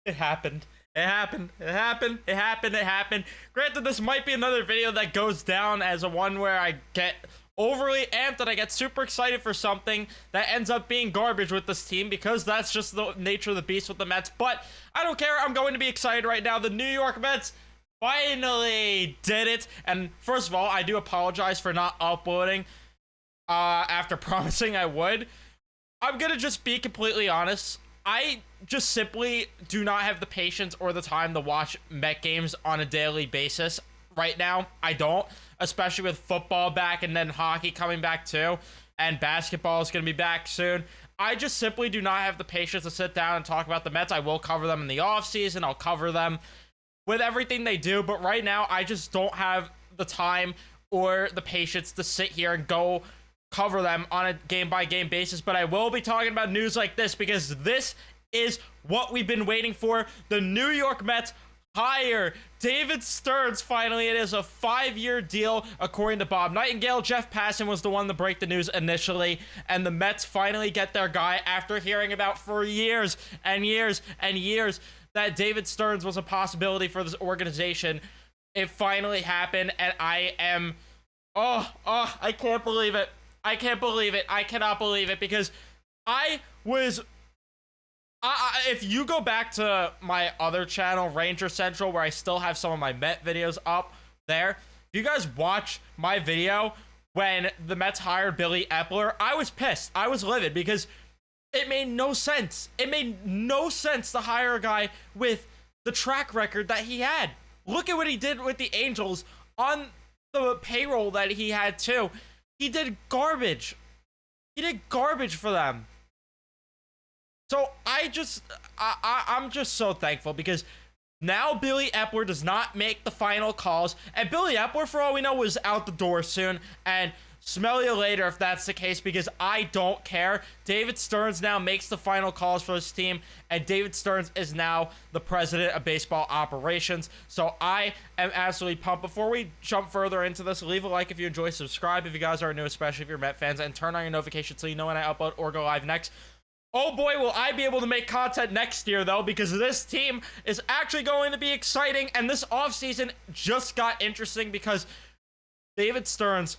It happened. It happened. It happened. It happened. It happened. Granted, this might be another video that goes down as a one where I get overly amped and I get super excited for something that ends up being garbage with this team, because that's just the nature of the beast with the Mets. But I don't care. I'm going to be excited right now. The New York Mets finally did it. And first of all, I do apologize for not uploading after promising I would. I'm gonna just be completely honest. I just simply do not have the patience or the time to watch Met games on a daily basis right now. I don't, especially with football back and then hockey coming back too, and basketball is going to be back soon. I just simply do not have the patience to sit down and talk about the Mets. I will cover them in the offseason. I'll cover them with everything they do, but right now I just don't have the time or the patience to sit here and go cover them on a game-by-game basis. But I will be talking about news like this because this is what we've been waiting for. The New York Mets hire David Stearns. Finally, it is a 5-year deal, according to Bob Nightingale. Jeff Passan was the one to break the news initially, and the Mets finally get their guy after hearing about for years and years and years that David Stearns was a possibility for this organization. It finally happened, and I am... I can't believe it. I can't believe it. I cannot believe it, because I was... if you go back to my other channel, Ranger Central, where I still have some of my Met videos up there, if you guys watch my video when the Mets hired Billy Epler, I was pissed. I was livid because it made no sense. It made no sense to hire a guy with the track record that he had. Look at what he did with the Angels on the payroll that he had too. He did garbage. He did garbage for them. So I'm just so thankful, because now Billy Epler does not make the final calls. And Billy Epler, for all we know, was out the door soon. And smell you later if that's the case, because I don't care. David Stearns now makes the final calls for this team, and David Stearns is now the president of baseball operations. So I am absolutely pumped. Before we jump further into this, leave a like if you enjoy, subscribe if you guys are new, especially if you're Met fans, and turn on your notifications so you know when I upload or go live next. Oh boy, will I be able to make content next year, though, because this team is actually going to be exciting, and this offseason just got interesting because David Stearns,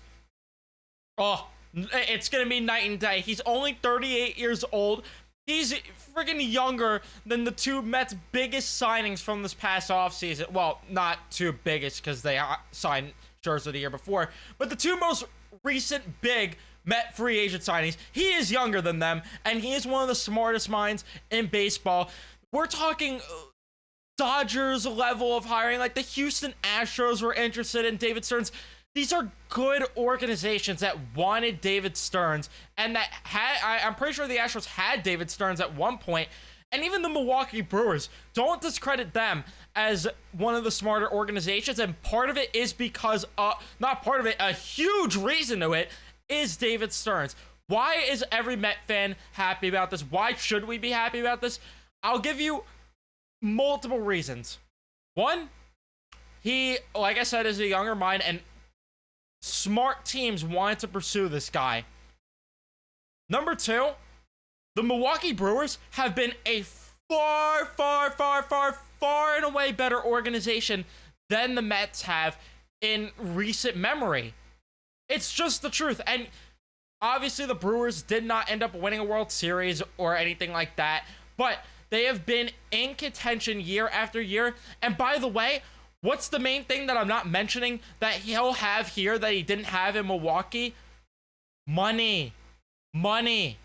it's going to be night and day. He's only 38 years old. He's friggin' younger than the two Mets' biggest signings from this past offseason. Well, not two biggest, because they signed Scherzer the year before, but the two most recent big Met free agent signings. He is younger than them, and he is one of the smartest minds in baseball. We're talking Dodgers level of hiring, like the Houston Astros were interested in David Stearns. These are good organizations that wanted David Stearns, and that I'm pretty sure the Astros had David Stearns at one point, and even the Milwaukee Brewers. Don't discredit them as one of the smarter organizations, and part of it is because, not part of it, a huge reason to it is David Stearns. Why is every Met fan happy about this? Why should we be happy about this? I'll give you multiple reasons. One, he, like I said, is a younger mind, and smart teams wanted to pursue this guy. Number two, the Milwaukee Brewers have been a far and away better organization than the Mets have in recent memory. It's just the truth. And obviously the Brewers did not end up winning a World Series or anything like that, but they have been in contention year after year. And by the way, what's the main thing that I'm not mentioning that he'll have here that he didn't have in Milwaukee? Money. Money.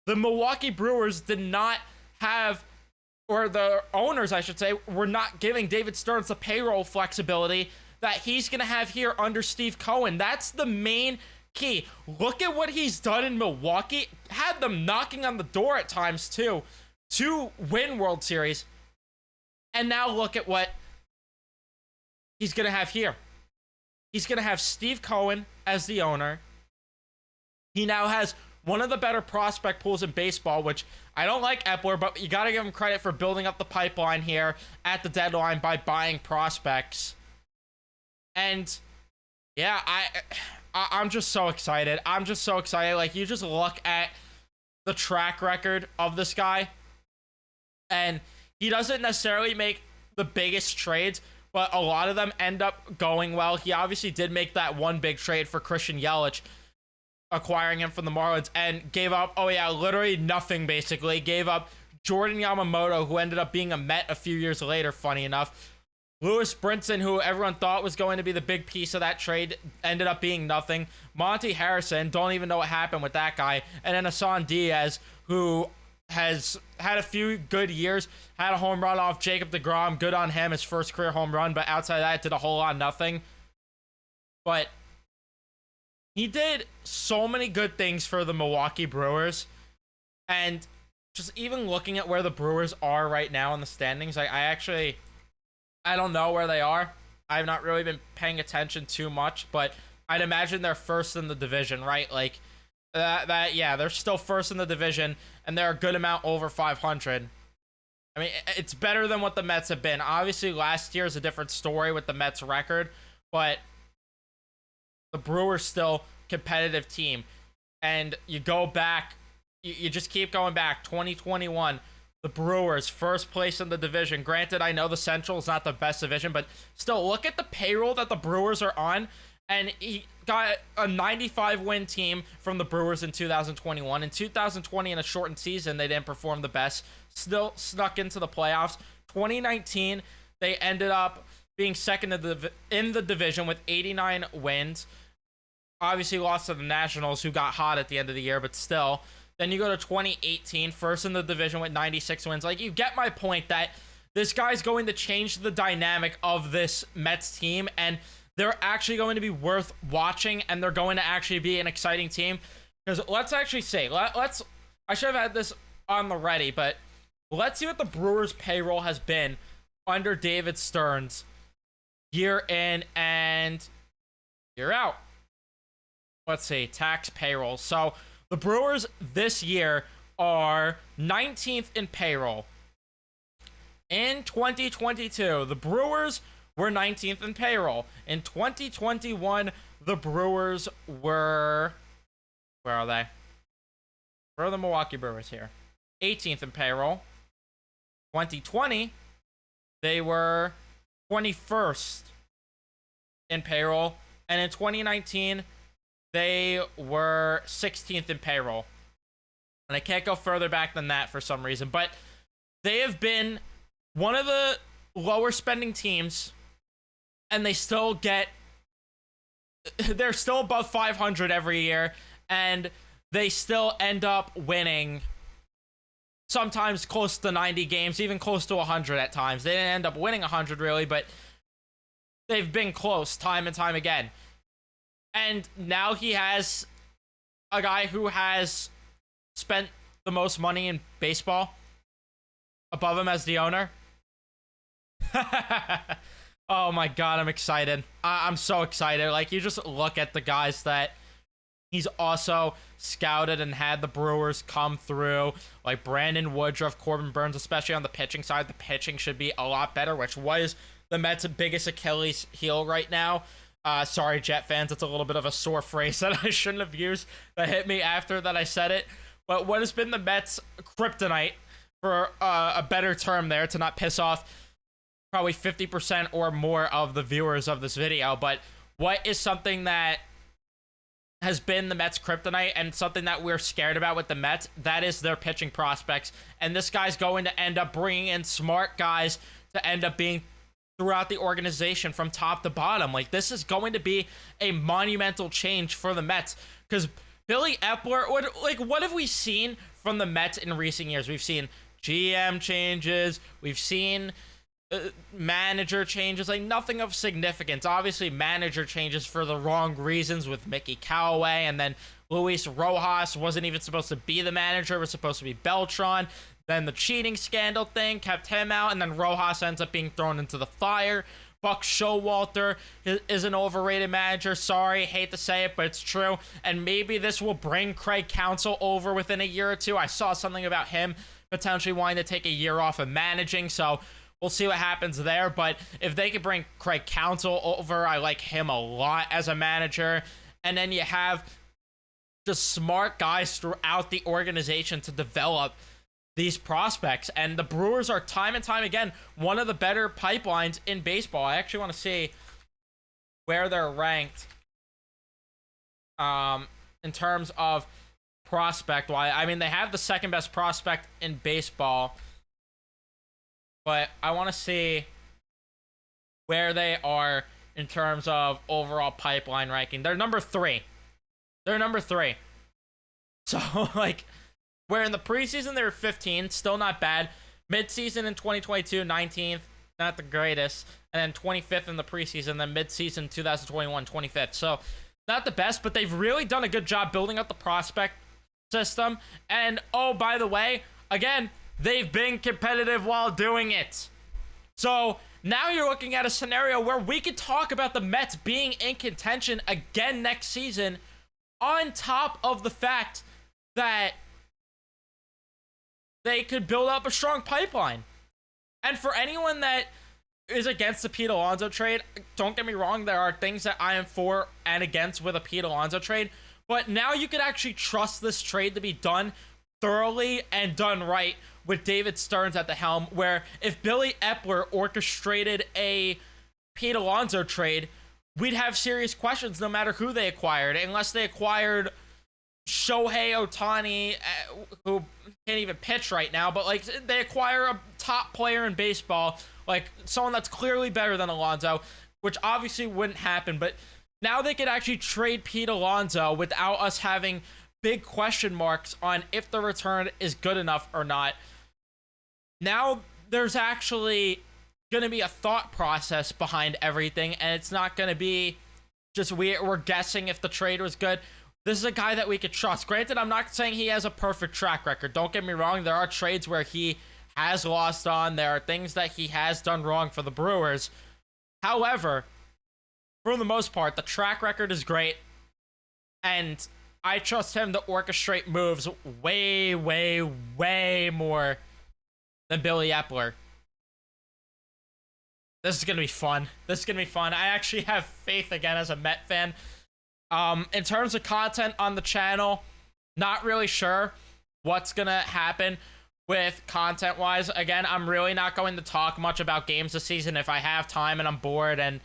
The Milwaukee Brewers did not have, or the owners, I should say, were not giving David Stearns the payroll flexibility that he's going to have here under Steve Cohen. That's the main key. Look at what he's done in Milwaukee. Had them knocking on the door at times, too, to win World Series. And now look at what he's going to have here. He's going to have Steve Cohen as the owner. He now has one of the better prospect pools in baseball, which I don't like Epler, but you got to give him credit for building up the pipeline here at the deadline by buying prospects. And yeah, I'm just so excited. I'm just so excited. Like, you just look at the track record of this guy, and he doesn't necessarily make the biggest trades, but a lot of them end up going well. He obviously did make that one big trade for Christian Yelich, acquiring him from the Marlins, and gave up, oh yeah, literally nothing basically. Gave up Jordan Yamamoto, who ended up being a Met a few years later, funny enough. Lewis Brinson, who everyone thought was going to be the big piece of that trade, ended up being nothing. Monty Harrison, don't even know what happened with that guy. And then Asan Diaz, who has had a few good years, had a home run off Jacob deGrom. Good on him, his first career home run. But outside of that, did a whole lot of nothing. But he did so many good things for the Milwaukee Brewers. And just even looking at where the Brewers are right now in the standings, I don't know where they are. I've not really been paying attention too much, but I'd imagine they're first in the division, right? Like, yeah, they're still first in the division, and they're a good amount over 500. I mean, it's better than what the Mets have been. Obviously, last year is a different story with the Mets record, but the Brewers still competitive team. And you go back, you just keep going back. 2021, the Brewers, first place in the division. Granted, I know the Central is not the best division, but still, look at the payroll that the Brewers are on. And he got a 95-win team from the Brewers in 2021. In 2020, in a shortened season, they didn't perform the best. Still snuck into the playoffs. 2019, they ended up being second in the division with 89 wins. Obviously lost to the Nationals, who got hot at the end of the year, but still. Then you go to 2018, first in the division with 96 wins. Like, you get my point that this guy's going to change the dynamic of this Mets team, and they're actually going to be worth watching, and they're going to actually be an exciting team. Because let's actually say, I should have had this on the ready, but let's see what the Brewers' payroll has been under David Stearns year in and year out. Let's see, tax payroll. So the Brewers this year are 19th in payroll. In 2022, the Brewers were 19th in payroll. In 2021, the Brewers were... Where are they? Where are the Milwaukee Brewers here? 18th in payroll. 2020, they were 21st in payroll. And in 2019, they were 16th in payroll. And I can't go further back than that for some reason. But they have been one of the lower spending teams, and they still get... They're still above 500 every year, and they still end up winning sometimes close to 90 games, even close to 100 at times. They didn't end up winning 100 really, but they've been close time and time again. And now he has a guy who has spent the most money in baseball above him as the owner. Oh my god, I'm excited. I'm so excited. Like, you just look at the guys that he's also scouted and had the Brewers come through, like Brandon Woodruff, Corbin Burns, especially on the pitching side. The pitching should be a lot better, which was the Mets' biggest Achilles heel right now. Sorry, Jet fans, it's a little bit of a sore phrase that I shouldn't have used that hit me after that I said it. But what has been the Mets' kryptonite, for a better term there, to not piss off probably 50% or more of the viewers of this video, but what is something that has been the Mets' kryptonite and something that we're scared about with the Mets? That is their pitching prospects. And this guy's going to end up bringing in smart guys to end up being throughout the organization from top to bottom. Like, this is going to be a monumental change for the Mets, because Billy Epler, what have we seen from the Mets in recent years? We've seen GM changes, we've seen manager changes, like nothing of significance. Obviously manager changes for the wrong reasons with Mickey Callaway, and then Luis Rojas wasn't even supposed to be the manager, it was supposed to be Beltran. Then the cheating scandal thing kept him out, and then Rojas ends up being thrown into the fire. Buck Showalter is an overrated manager. Sorry, hate to say it, but it's true. And maybe this will bring Craig Counsell over within a year or two. I saw something about him potentially wanting to take a year off of managing, so we'll see what happens there. But if they could bring Craig Counsell over, I like him a lot as a manager. And then you have just smart guys throughout the organization to develop these prospects. And the Brewers are time and time again one of the better pipelines in baseball. I actually want to see where they're ranked in terms of prospect wise. I mean, they have the second best prospect in baseball, but I want to see where they are in terms of overall pipeline ranking. They're number 3. So, like, where in the preseason they were 15, still not bad. Midseason in 2022, 19th, not the greatest. And then 25th in the preseason, then midseason 2021, 25th. So, not the best, but they've really done a good job building up the prospect system. And, oh, by the way, again, they've been competitive while doing it. So, now you're looking at a scenario where we could talk about the Mets being in contention again next season, on top of the fact that they could build up a strong pipeline. And for anyone that is against the Pete Alonso trade, don't get me wrong, there are things that I am for and against with a Pete Alonso trade, but now you could actually trust this trade to be done thoroughly and done right with David Stearns at the helm, where if Billy Epler orchestrated a Pete Alonso trade, we'd have serious questions no matter who they acquired, unless they acquired Shohei Ohtani, who can't even pitch right now, but like they acquire a top player in baseball, like someone that's clearly better than Alonso, which obviously wouldn't happen. But now they could actually trade Pete Alonso without us having big question marks on if the return is good enough or not. Now there's actually going to be a thought process behind everything, and it's not going to be just we're guessing if the trade was good. This is a guy that we could trust. Granted, I'm not saying he has a perfect track record. Don't get me wrong. There are trades where he has lost on. There are things that he has done wrong for the Brewers. However, for the most part, the track record is great, and I trust him to orchestrate moves way, way, way more than Billy Epler. This is going to be fun. I actually have faith again as a Met fan. In terms of content on the channel, not really sure what's going to happen with content-wise. Again, I'm really not going to talk much about games this season. If I have time and I'm bored and,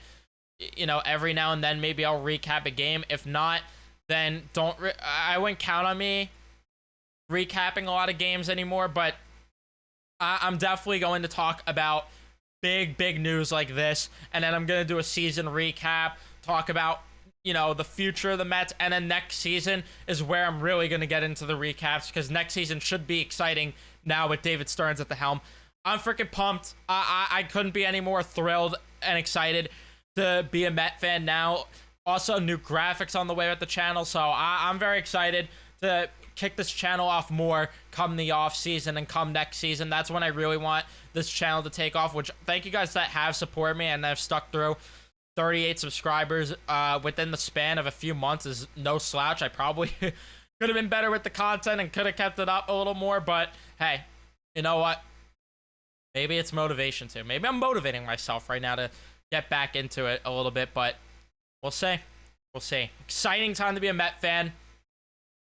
you know, every now and then maybe I'll recap a game. If not, then I wouldn't count on me recapping a lot of games anymore, but I'm definitely going to talk about big news like this, and then I'm going to do a season recap, talk about, you know, the future of the Mets, and then next season is where I'm really going to get into the recaps, because next season should be exciting now with David Stearns at the helm. I'm freaking pumped. I couldn't be any more thrilled and excited to be a Met fan now. Also, new graphics on the way with the channel, so I'm very excited to kick this channel off more come the off season and come next season. That's when I really want this channel to take off, which thank you guys that have supported me and have stuck through. 38 subscribers within the span of a few months is no slouch. I probably could have been better with the content and could have kept it up a little more, but hey, you know what? Maybe it's motivation too. Maybe I'm motivating myself right now to get back into it a little bit, but we'll see. Exciting time to be a Met fan.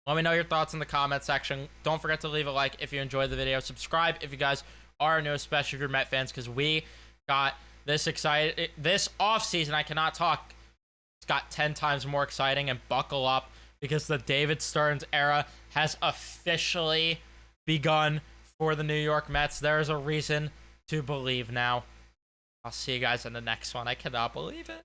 Let me know your thoughts in the comment section. Don't forget to leave a like if you enjoyed the video. Subscribe if you guys are new, especially if you're Met fans, because we got this excited. This offseason, I cannot talk. It's got 10 times more exciting, and buckle up because the David Stearns era has officially begun for the New York Mets. There is a reason to believe now. I'll see you guys in the next one. I cannot believe it.